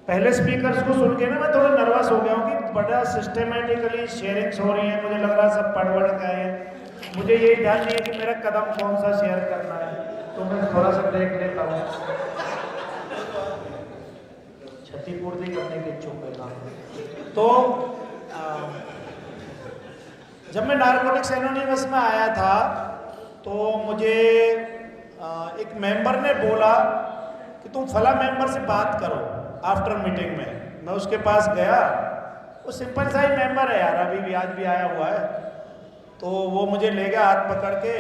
पहले स्पीकर्स को सुन के ना मैं थोड़ा नर्वस हो गया हूँ कि बड़ा सिस्टमेटिकली शेयरिंग्स हो रही है, मुझे लग रहा है सब पढ़ के आए हैं, मुझे ये ध्यान नहीं है कि मेरा कदम कौन सा शेयर करना है, तो मैं थोड़ा सा देख लेता हूँ। क्षतिपूर्ति करने के इच्छुक है। तो जब मैं नारकोटिक्स एनोनिमस में आया था तो मुझे एक मेंबर ने बोला कि तुम फला मेंबर से बात करो आफ्टर मीटिंग में। मैं उसके पास गया, वो सिंपल सा ही मेंबर है यार, अभी भी आज भी आया हुआ है। तो वो मुझे ले गया हाथ पकड़ के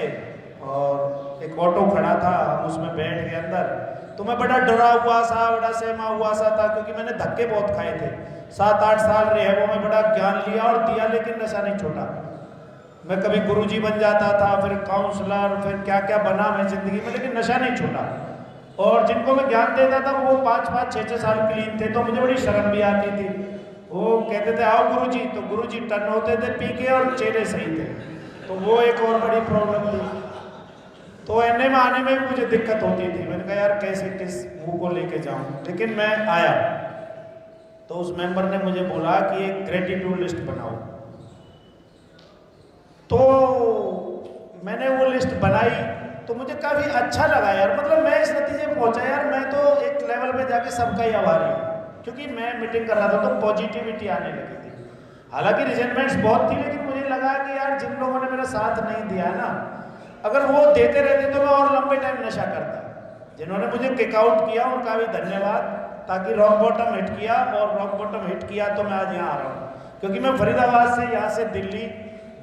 और एक ऑटो खड़ा था, हम उसमें बैठ गए अंदर। तो मैं बड़ा डरा हुआ सा, बड़ा सहमा हुआ सा था, क्योंकि मैंने धक्के बहुत खाए थे। 7-8 साल रहे वो में बड़ा ज्ञान लिया और दिया, लेकिन नशा नहीं छोड़ा। मैं कभी गुरुजी बन जाता था, फिर काउंसलर, फिर क्या क्या बना मैं जिंदगी में, लेकिन नशा नहीं छोड़ा। और जिनको मैं ज्ञान देता था वो 5-5, 6-6 साल क्लीन थे, तो मुझे बड़ी शर्म भी आती थी। वो कहते थे आओ गुरुजी, तो गुरुजी टर्न होते थे पी के और चेहरे सही थे, तो वो एक और बड़ी प्रॉब्लम थी। तो एनए में आने में भी मुझे दिक्कत होती थी। मैंने कहा यार कैसे किस मुंह को लेके जाऊं, लेकिन मैं आया। तो उस मेंबर ने मुझे बोला कि एक ग्रेटिट्यूड लिस्ट बनाओ। तो मैंने वो लिस्ट बनाई, तो मुझे काफ़ी अच्छा लगा यार। मतलब मैं इस नतीजे में पहुंचा यार, मैं तो एक लेवल पे जाके सबका ही आभारी हूँ, क्योंकि मैं मीटिंग कर रहा था तो पॉजिटिविटी आने लगी थी। हालांकि रिजेंटमेंट्स बहुत थी, लेकिन मुझे लगा कि यार जिन लोगों ने मेरा साथ नहीं दिया है ना, अगर वो देते रहते तो मैं और लंबे टाइम नशा करता। जिन्होंने मुझे किक आउट किया उनका भी धन्यवाद, ताकि रॉक बॉटम हिट किया, और रॉक बॉटम हिट किया तो मैं आज यहाँ आ रहा हूँ। क्योंकि मैं फरीदाबाद से यहाँ से दिल्ली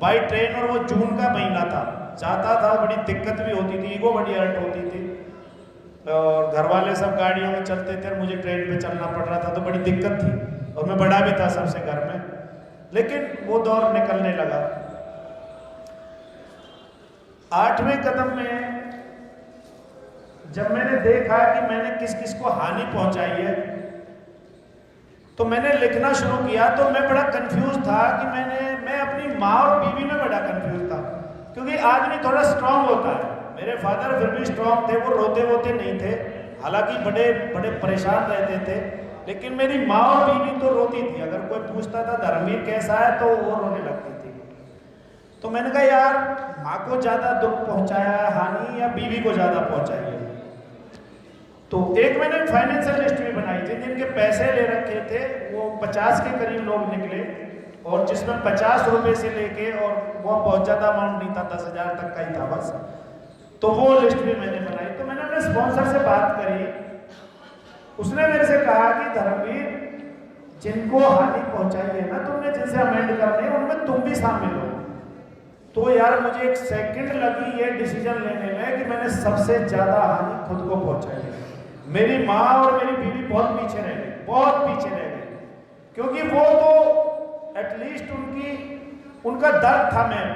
बाई ट्रेन, और वो जून का महीना था, जाता था बड़ी दिक्कत भी होती थी, ईगो बड़ी हर्ट होती थी, और घर वाले सब गाड़ियों में चलते थे, मुझे ट्रेन पे चलना पड़ रहा था, तो बड़ी दिक्कत थी। और मैं बड़ा भी था सबसे घर में, लेकिन वो दौर निकलने लगा। 8वें कदम में जब मैंने देखा कि मैंने किस किस को हानि पहुंचाई है, तो मैंने लिखना शुरू किया। तो मैं बड़ा कंफ्यूज था कि मैं अपनी माँ और बीवी में बड़ा कंफ्यूज था, क्योंकि आदमी थोड़ा स्ट्रांग होता है। मेरे फादर फिर भी स्ट्रांग थे, वो रोते वोते नहीं थे, हालांकि बड़े बड़े परेशान रहते थे, लेकिन मेरी माँ और बीवी तो रोती थी। अगर कोई पूछता था धर्मवीर कैसा है, तो वो रोने लगती थी। तो मैंने कहा यार माँ को ज़्यादा दुख पहुँचाया है हानि, या बीवी को ज़्यादा पहुँचाई है। तो एक मैंने फाइनेंशियल लिस्ट भी बनाई थी, जिनके पैसे ले रखे थे वो 50 के करीब लोग निकले, और जिसमें 50 रुपये से लेके, और वो बहुत ज़्यादा अमाउंट नहीं था, 10,000 तक का ही था बस। तो वो लिस्ट भी मैंने बनाई। तो मैंने अपने स्पॉन्सर से बात करी, उसने मेरे से कहा कि धर्मवीर जिनको हानि पहुंचाई है ना तुमने, जिनसे अमेंड करने, उनमें तुम भी शामिल हो। तो यार मुझे एक सेकंड लगी ये डिसीजन लेने में कि मैंने सबसे ज़्यादा हानि खुद को पहुंचाई है। मेरी माँ और मेरी बीवी बहुत पीछे रह गई, बहुत पीछे रह गई, क्योंकि वो तो एटलीस्ट उनका दर्द था। मैं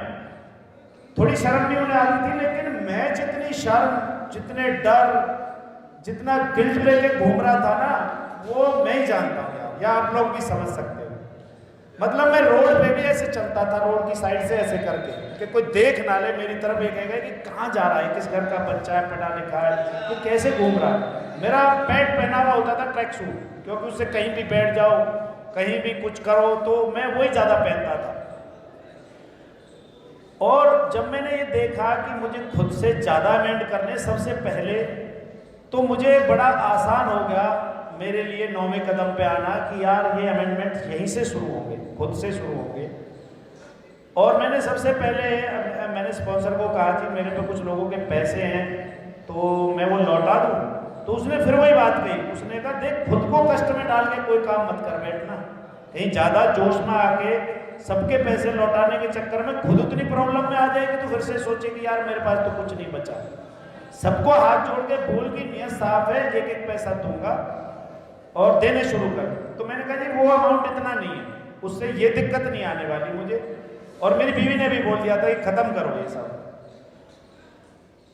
थोड़ी शर्म भी उन्हें आती थी, लेकिन मैं जितनी शर्म, जितने डर, जितना गिल्ट लेके घूम रहा था ना, वो मैं ही जानता हूँ यार, या आप लोग भी समझ सकते हो। मतलब मैं रोड पे भी ऐसे चलता था, रोड की साइड से ऐसे करके, कि कोई देख ना ले मेरी तरफ, ये कहेगा कि कहाँ जा रहा है, किस घर का बच्चा है, पढ़ा लिखा है, कि कैसे घूम रहा है। मेरा पैंट पहना हुआ होता था ट्रैक सूट, क्योंकि उससे कहीं भी बैठ जाओ, कहीं भी कुछ करो, तो मैं वही ज़्यादा पहनता था। और जब मैंने ये देखा कि मुझे खुद से ज़्यादा अमेंड करने, सबसे पहले तो मुझे बड़ा आसान हो गया मेरे लिए 9वें कदम पे आना, कि यार ये अमेंडमेंट यहीं से शुरू होंगे, खुद से शुरू होंगे। और मैंने सबसे पहले मैंने स्पॉन्सर को कहा कि मेरे पे कुछ लोगों के पैसे हैं, तो मैं वो लौटा दूँ। तो उसने फिर वही बात कही, उसने कहा देख खुद को कष्ट में डाल के कोई काम मत कर बैठना, कहीं ज़्यादा जोश में आके सबके पैसे लौटाने के चक्कर में खुद उतनी प्रॉब्लम में आ जाएगी, तो फिर से सोचे कि यार मेरे पास तो कुछ नहीं बचा। सबको हाथ जोड़ के बोल की नियत साफ है, एक एक पैसा दूंगा और देने शुरू कर। तो मैंने कहा जी वो अमाउंट इतना नहीं है, उससे ये दिक्कत नहीं आने वाली मुझे। और मेरी बीवी ने भी बोल दिया था कि खत्म करो ये सब।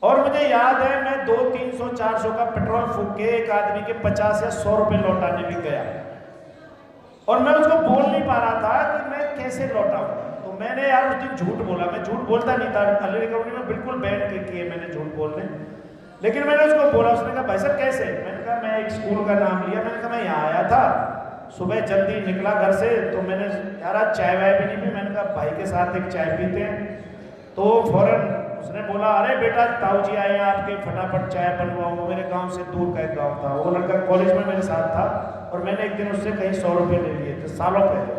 और मुझे याद है मैं 200, 300, 400 का पेट्रोल फूक के एक आदमी के 50 या 100 रुपए लौटाने भी गया, और मैं उसको बोल नहीं पा रहा था कि मैं कैसे लौटाऊं। तो मैंने यार उस दिन झूठ बोला, मैं झूठ बोलता नहीं था, अर्ली रिकवरी में बिल्कुल बैन किए मैंने झूठ बोलने, लेकिन मैंने उसको बोला। उसने कहा भाई साहब कैसे? मैंने कहा मैं एक स्कूल का नाम लिया, मैंने कहा मैं यहाँ आया था, सुबह जल्दी निकला घर से, तो मैंने यार आज चाय वाय भी नहीं पी, मैंने कहा भाई के साथ एक चाय पीते हैं। तो फौरन उसने बोला अरे बेटा ताऊ जी आए हैं आपके, फटाफट चाय बनवाओ। वो मेरे गांव से दूर का एक गांव था, वो लड़का कॉलेज में मेरे साथ था और मैंने एक दिन उससे कहीं 100 रुपये ले लिए थे सालों पहले।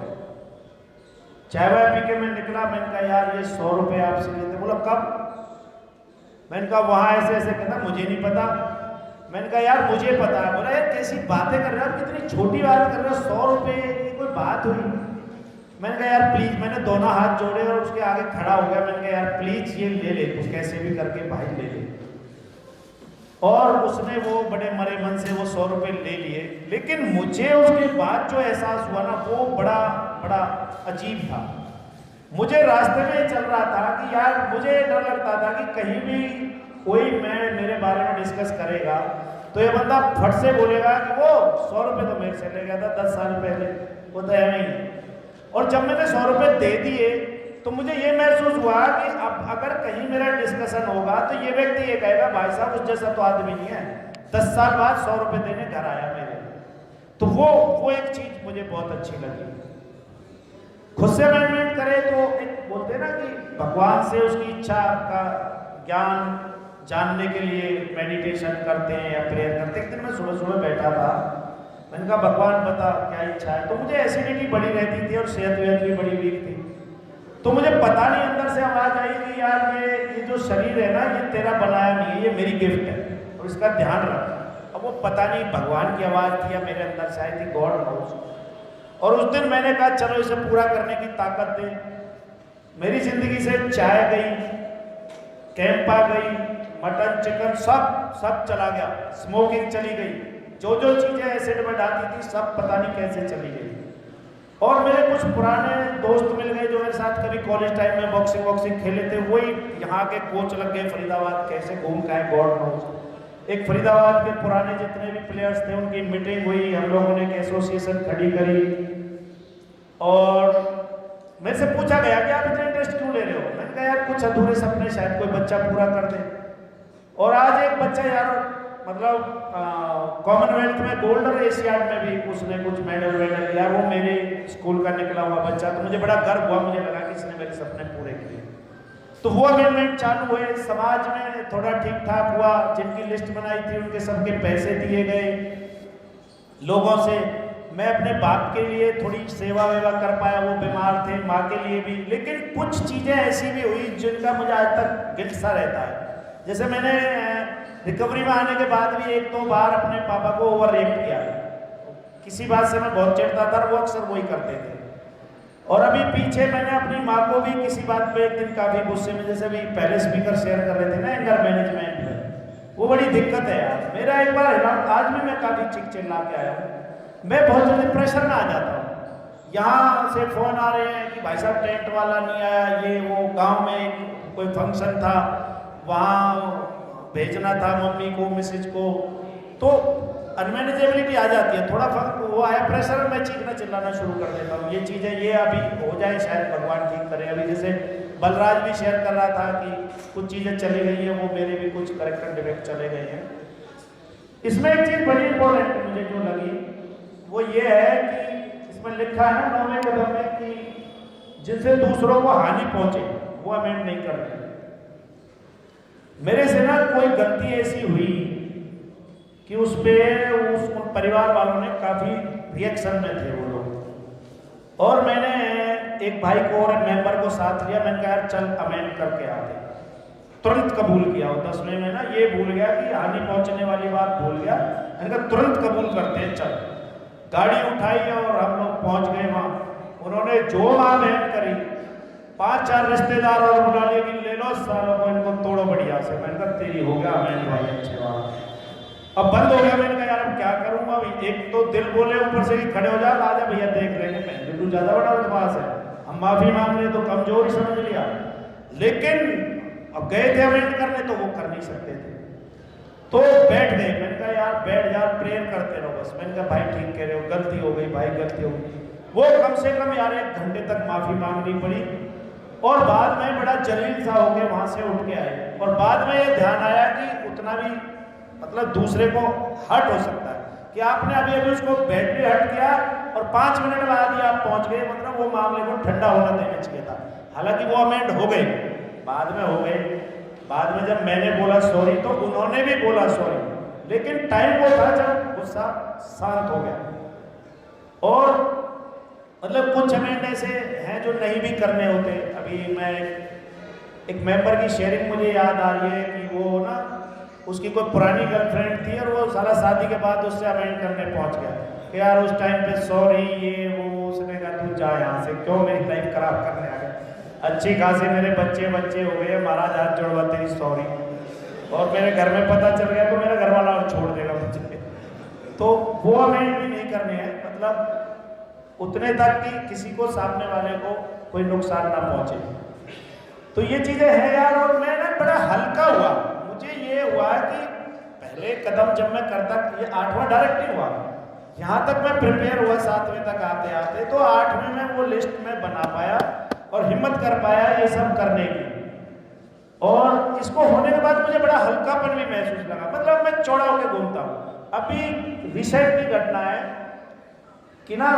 चाय वाय पी के मैं निकला, मैंने कहा यार ये 100 रुपये आपसे लिए थे। बोला कब? मैंने कहा वहाँ ऐसे ऐसे कहता मुझे नहीं पता। मैंने कहा यार मुझे पता है। बोला यार कैसी बातें कर रहे हो, कितनी छोटी बात कर रहे हो, 100 रुपये ये कोई बात हुई? मैंने कहा यार प्लीज, मैंने दोनों हाथ जोड़े और उसके आगे खड़ा हो गया। मैंने कहा यार प्लीज ये ले ले तू, कैसे भी करके भाई ले ले। और उसने वो बड़े मरे मन से वो 100 रुपये ले लिए। लेकिन मुझे उसके बाद जो एहसास हुआ ना वो बड़ा बड़ा अजीब था। मुझे रास्ते में चल रहा था कि यार मुझे डर लगता था कि कहीं भी कोई मेरे बारे में डिस्कस करेगा तो ये बंदा फट से बोलेगा कि वो 100 रुपये तो मेरे से ले गया था 10 साल पहले, वो तो है नहीं। और जब मैंने 100 रुपये दे दिए तो मुझे ये महसूस हुआ कि अब अगर कहीं मेरा डिस्कशन होगा तो ये व्यक्ति ये कहेगा भाई साहब उस जैसा तो आदमी नहीं है, 10 साल बाद 100 रुपये देने घर आया मेरे। तो वो एक चीज मुझे बहुत अच्छी लगी। खुद से मैनेजमेंट करे तो एक बोलते हैं ना कि भगवान से उसकी इच्छा का ज्ञान जानने के लिए मेडिटेशन करते हैं या प्रेयर करते हैं। एक दिन मैं सुबह सुबह बैठा था, मैंने कहा भगवान बता क्या इच्छा है। तो मुझे एसिडिटी बड़ी रहती थी और सेहत भी बड़ी वीक थी। तो मुझे पता नहीं अंदर से आवाज आई कि यार ये जो शरीर है ना ये तेरा बनाया नहीं है, ये मेरी गिफ्ट है और इसका ध्यान रख। अब वो पता नहीं भगवान की आवाज थी या मेरे अंदर से आई थी, गॉड नोस। और उस दिन मैंने कहा चलो इसे पूरा करने की ताकत दे। मेरी जिंदगी से चाय गई, कैंपा गई, मटन चिकन सब चला गया, स्मोकिंग चली गई, जो चीजें एसिड में डालती थी सब पता नहीं कैसे चली गई। और मेरे कुछ पुराने दोस्त मिल गए जो मेरे साथ कभी कॉलेज टाइम में बॉक्सिंग खेले थे, वही यहाँ के कोच लग गए फरीदाबाद, कैसे घूम के आए गॉड नोस। एक फरीदाबाद के पुराने जितने भी प्लेयर्स थे उनकी मीटिंग हुई, हम लोगों ने एक एसोसिएशन खड़ी करी और मेरे से पूछा गया कि आप इतना इंटरेस्ट क्यों ले रहे हो। मैंने कहा यार कुछ अधूरे सपने शायद कोई बच्चा पूरा कर दे। और आज एक बच्चा यार मतलब कॉमनवेल्थ में गोल्ड और एशियाड में भी उसने कुछ मेडल लिया, वो मेरे स्कूल का निकला हुआ बच्चा। तो मुझे बड़ा गर्व हुआ, मुझे लगा कि इसने मेरे सपने पूरे किए। तो वो अमेंडमेंट चालू हुए, समाज में थोड़ा ठीक ठाक हुआ, जिनकी लिस्ट बनाई थी उनके सबके पैसे दिए गए लोगों से। मैं अपने बाप के लिए थोड़ी सेवा वेवा कर पाया, वो बीमार थे, माँ के लिए भी। लेकिन कुछ चीज़ें ऐसी भी हुई जिनका मुझे आज तक गिल्ट सा रहता है। जैसे मैंने रिकवरी में आने के बाद भी 1-2 बार अपने पापा को ओवर रिएक्ट किया, किसी बात से मैं बहुत चिढ़ता था, वो अक्सर वही करते थे। और अभी पीछे मैंने अपनी माँ को भी किसी बात पे एक दिन काफ़ी गुस्से में, जैसे भी पहले स्पीकर शेयर कर रहे थे ना एंगर मैनेजमेंट में, वो बड़ी दिक्कत है यार। मेरा एक बार आज भी मैं काफ़ी चिल्ला के आया हूँ, मैं बहुत जल्दी प्रेशर में आ जाता हूँ। यहाँ से फ़ोन आ रहे हैं कि भाई साहब टेंट वाला नहीं आया, ये वो। गांव में कोई फंक्शन था, वहाँ भेजना था मम्मी को, मिसेज को, तो अनमैनेजेबिलिटी आ जाती है। थोड़ा वो आया प्रेशर में मैं चीखना चिल्लाना शुरू कर देता हूँ। ये चीज़ें ये अभी हो जाए, शायद भगवान ठीक करे। अभी जैसे बलराज भी शेयर कर रहा था कि कुछ चीज़ें चली गई हैं, वो मेरे भी कुछ करेक्टर डिफेक्ट चले गए हैं। इसमें एक चीज़ बड़ी इंपॉर्टेंट मुझे जो लगी वो ये है कि इसमें लिखा है ना 9वें कदम में कि जिनसे दूसरों को हानि पहुंचे वो अमेंड नहीं करते। मेरे से ना कोई गलती ऐसी हुई कि उस परिवार वालों ने काफी रिएक्शन में थे वो लोग, और मैंने एक भाई को और एक मेंबर को साथ लिया। मैंने कहा यार चल अमेंड करके आते। तुरंत कबूल किया। वो 10वें में ना ये भूल गया कि हानि पहुंचने वाली बात भूल गया। मैंने कहा तुरंत कबूल करते हैं, चल। गाड़ी उठाई और हम लोग पहुंच गए वहाँ। उन्होंने जो अमेंड करी, 5-4 रिश्तेदार और बुला लिए कि ले लो सालों को, इनको तोड़ो बढ़िया से। मैंने कहा तेरी हो गया अमेंड भाई, अच्छे बात। अब बंद हो गया। मैंने कहा यार अब क्या करूंगा। अभी एक तो दिल बोले ऊपर से कि खड़े हो जा, आजा भैया देख लेंगे, मैं तू ज्यादा बड़ा बदमाश है, हम माफी मांग रहे तो कमजोर ही समझ लिया। लेकिन अब गए थे अमेंड करने तो वो कर नहीं सकते थे, तो बैठ गए। मैंने कहा यार बैठ जा, प्रेयर करते रहो बस। मैंने कहा भाई ठीक कह रहे हो, गलती हो गई भाई, गलती हो गई। वो कम से कम यार 1 घंटे तक माफी मांगनी पड़ी। और बाद में बड़ा जलील सा होके वहां से उठ के आए। और बाद में ये ध्यान आया कि उतना भी मतलब दूसरे को हर्ट हो सकता है। कि आपने अभी अभी उसको बैटरी हट किया और 5 मिनट बाद ही आप पहुंच गए, मतलब वो मामले को ठंडा होना देना चाहिए था। हालांकि वो अमेंड हो गई, बाद में हो गई। बाद में जब मैंने बोला सॉरी तो उन्होंने भी बोला सॉरी, लेकिन टाइम वो था जब गुस्सा शांत हो गया। और मतलब कुछ अमेंड ऐसे हैं जो नहीं भी करने होते। अभी मैं एक मेंबर की शेयरिंग मुझे याद आ रही है कि वो ना उसकी कोई पुरानी गर्लफ्रेंड थी और वो सारा शादी के बाद उससे अमेंड करने पहुंच गया कि यार उस टाइम पे सॉरी ये वो। उसने कहा तू जा यहाँ से, क्यों मेरी लाइफ खराब करने आ गया। अच्छी खासी मेरे बच्चे हो गए, महाराज हाथ जोड़वा तेरी सॉरी। और मेरे घर में पता चल गया तो मेरा घर वाला और छोड़ देगा मुझे। तो वो अमेंड भी नहीं करने हैं, मतलब उतने तक कि किसी को सामने वाले को कोई नुकसान ना पहुंचे। तो ये चीजें हैं यार। और मैं ना बड़ा हल्का हुआ, मुझे ये हुआ कि पहले कदम जब मैं करता, ये 8वां डायरेक्ट नहीं हुआ, यहाँ तक मैं प्रिपेयर हुआ 7वें तक आते आते, तो 8वें में वो लिस्ट में बना पाया और हिम्मत कर पाया ये सब करने की। और इसको होने के बाद मुझे बड़ा हल्कापन भी महसूस लगा, मतलब मैं चौड़ा होकर घूमता हूँ। अभी रिसेंटली घटना है कि ना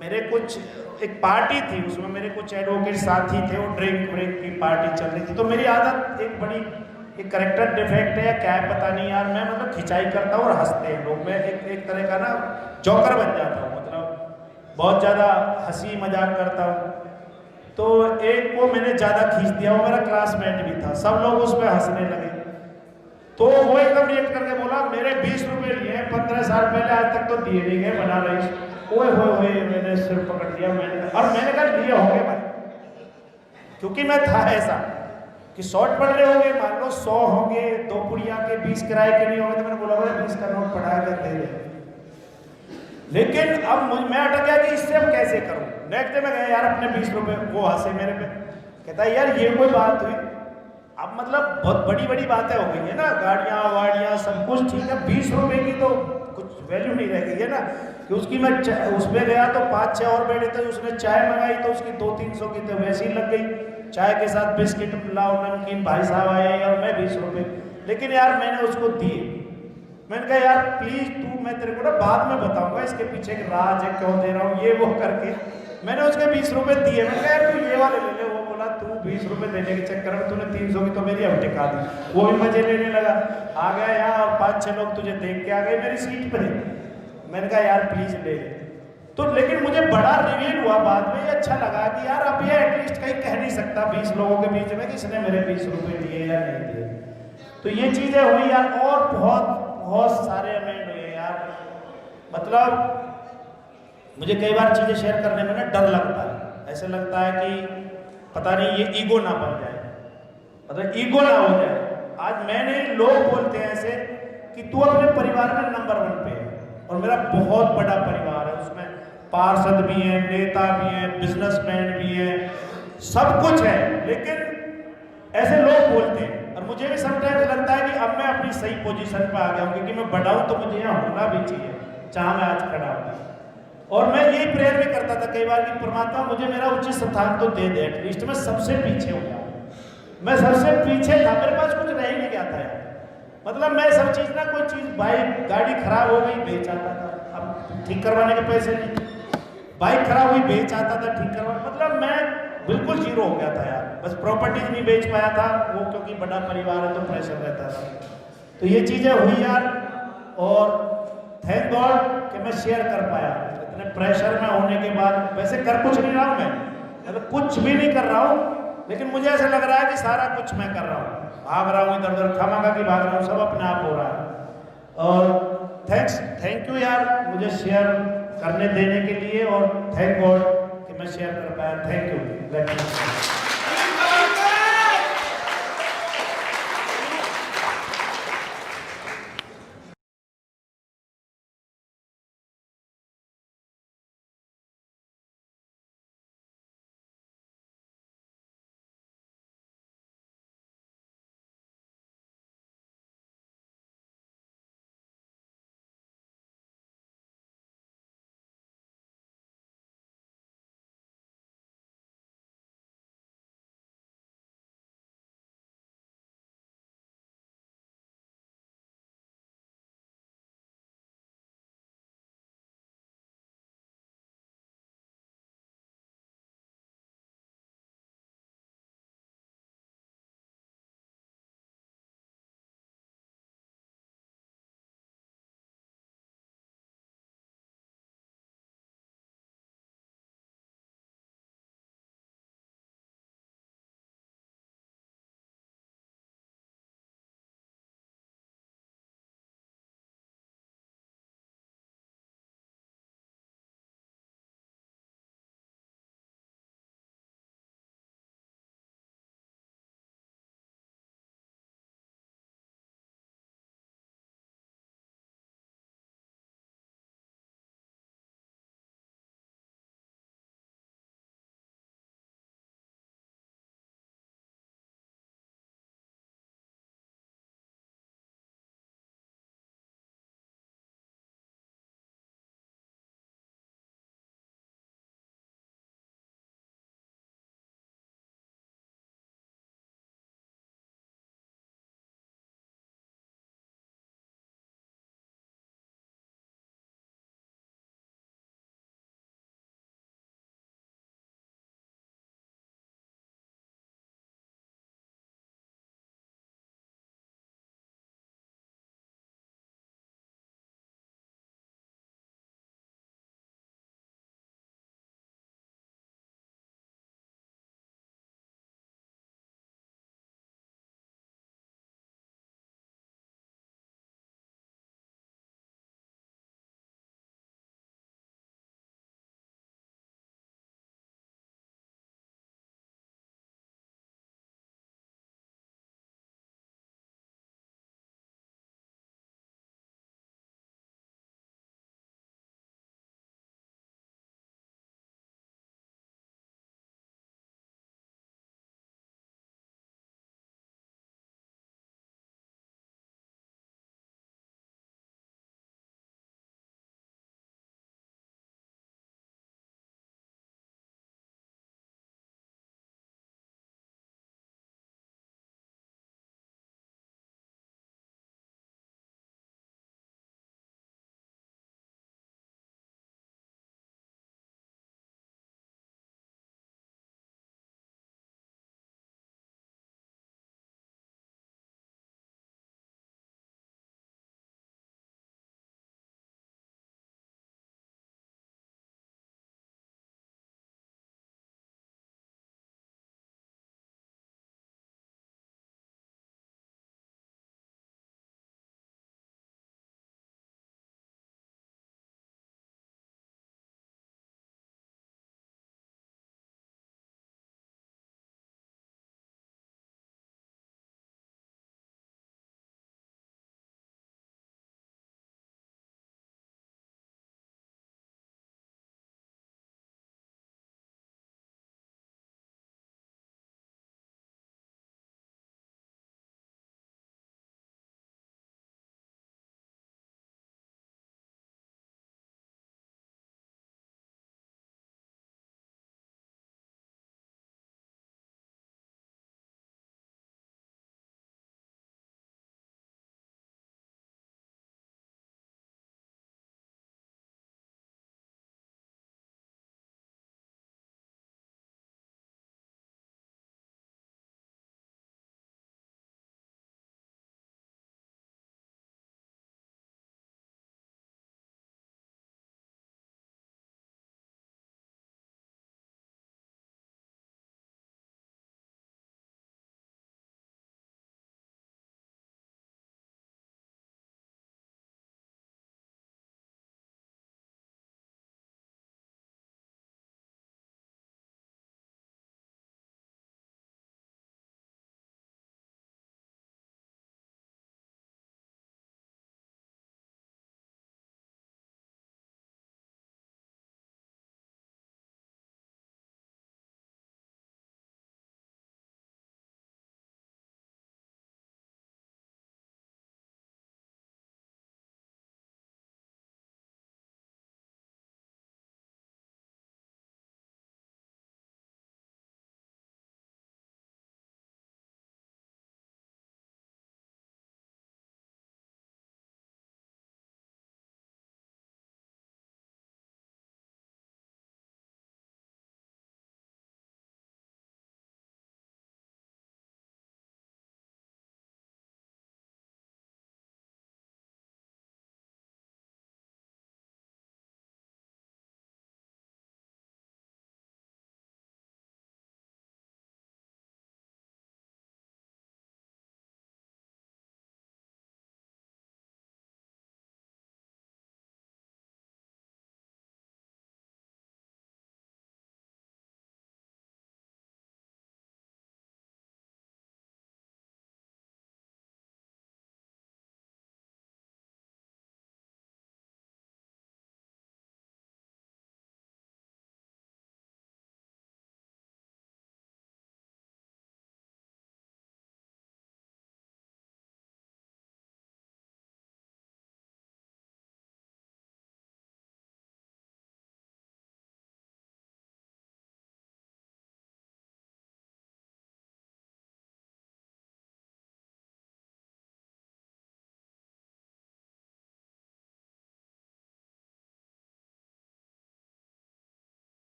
मेरे कुछ एक पार्टी थी, उसमें मेरे कुछ एडवोकेट साथी थे, वो ड्रिंक व्रिंक की पार्टी चल रही थी। तो मेरी आदत एक बड़ी एक करेक्टर डिफेक्ट है या क्या है पता नहीं यार, मैं मतलब खिंचाई करता हूँ और हंसते हैं लोग। मैं एक तरह का ना जॉकर बन जाता हूँ, मतलब बहुत ज़्यादा हंसी मजाक करता हूँ। तो एक को मैंने ज़्यादा खींच दिया, वो मेरा क्लासमेट भी था, सब लोग उस पर हंसने लगे। तो वो एकदम रिएक्ट करके बोला मेरे 20 रुपये लिए हैं 15 साल पहले, आज तक तो दिए नहीं गए, बना रही। ओए होए, मैंने सिर पकड़ लिया, मैंने कहा लिए होंगे भाई, क्योंकि मैं था ऐसा कि शॉर्ट पड़ रहे होंगे, मान लो 100 होंगे, 2 पुड़िया के 20 किराए के नहीं होंगे, तो मैंने बोला भाई 20 का नोट पढ़ाया कर दे रहे। लेकिन अब मैं अटक गया कि इससे अब कैसे करूं। नेक्स्ट डे में गया यार अपने 20 रुपये, वो हंसे मेरे पे, कहता है यार ये कोई बात हुई। अब मतलब बहुत बड़ी बड़ी बातें हो गई है ना, गाड़ियाँ वाड़ियाँ सब कुछ ठीक है, 20 रुपये की तो कुछ वैल्यू नहीं रह गई है ना। कि उसकी मैं उसमें गया तो 5-6 और बैठे थे, उसने चाय मंगाई तो उसकी 200-300 की तो वैसे ही लग गई। चाय के साथ बिस्किट लाओ, नमकीन, भाई साहब आए और मैं 20 रुपये। लेकिन यार मैंने उसको दिए। मैंने कहा यार प्लीज तू, मैं तेरे को ना बाद में बताऊंगा इसके पीछे एक राज है, क्यों दे रहा हूँ ये वो करके मैंने उसके 20 रुपये दिए। मैंने कहा यार तू ये वाले ले ले। वो बोला तू 20 रुपये देने के चक्कर में तूने 300 की तो मेरी अब टिका दी। वो भी मजे लेने लगा, आ गया यहाँ और 5-6 लोग तुझे देख के आ गए मेरी सीट पे। मैंने कहा यार प्लीज ले। तो लेकिन मुझे बड़ा रिवील हुआ बाद में, ये अच्छा लगा कि यार अब ये एटलीस्ट कहीं कह नहीं सकता 20 लोगों के बीच में कि इसने मेरे 20 रुपये दिए या नहीं दिए। तो ये चीजें हुई यार, और बहुत बहुत सारे अमेंड हुए यार। मतलब मुझे कई बार चीजें शेयर करने में ना डर लगता है, ऐसे लगता है कि पता नहीं ये ईगो ना बन जाए, मतलब ईगो ना हो जाए। आज मैंने लोग बोलते हैं ऐसे कि तू अपने परिवार में नंबर 1 पे है, और मेरा बहुत बड़ा परिवार है, उसमें पार्षद भी हैं, नेता भी हैं, बिजनेसमैन भी हैं, सब कुछ है। लेकिन ऐसे लोग बोलते हैं और मुझे भी समटाइम्स लगता है कि अब मैं अपनी सही पोजीशन पे आ गया हूँ, क्योंकि मैं बड़ा हूँ तो मुझे यहाँ होना भी चाहिए जहाँ मैं आज खड़ा हूँ। और मैं यही प्रेयर भी करता था कई बार कि परमात्मा मुझे मेरा उचित स्थान तो दे दे, एटलीस्ट मैं सबसे पीछे हो गया। मैं सबसे पीछे था, मेरे पास कुछ रह ही नहीं गया था यार। मतलब मैं सब चीज़ ना, कोई चीज़ बाइक गाड़ी खराब हो गई बेच आता था, अब ठीक करवाने के पैसे नहीं। बाइक खराब हुई बेच आता था ठीक करवा, मतलब मैं बिल्कुल जीरो हो गया था यार। बस प्रॉपर्टीज नहीं बेच पाया था वो, क्योंकि बड़ा परिवार है तो प्रेशर रहता था। तो ये चीज़ें हुई यार, और थैंक गॉड कि मैं शेयर कर पाया इतने प्रेशर में होने के बाद। वैसे कर कुछ नहीं रहा हूँ मैं, मतलब कुछ भी नहीं कर रहा हूँ, लेकिन मुझे ऐसा लग रहा है कि सारा कुछ मैं कर रहा हूँ, भाग रहा हूँ इधर उधर, खामखा की भाग रहा हूँ, सब अपने आप हो रहा है। और थैंक यू यार मुझे शेयर करने देने के लिए, और थैंक गॉड कि मैं शेयर कर पाया। Thank you.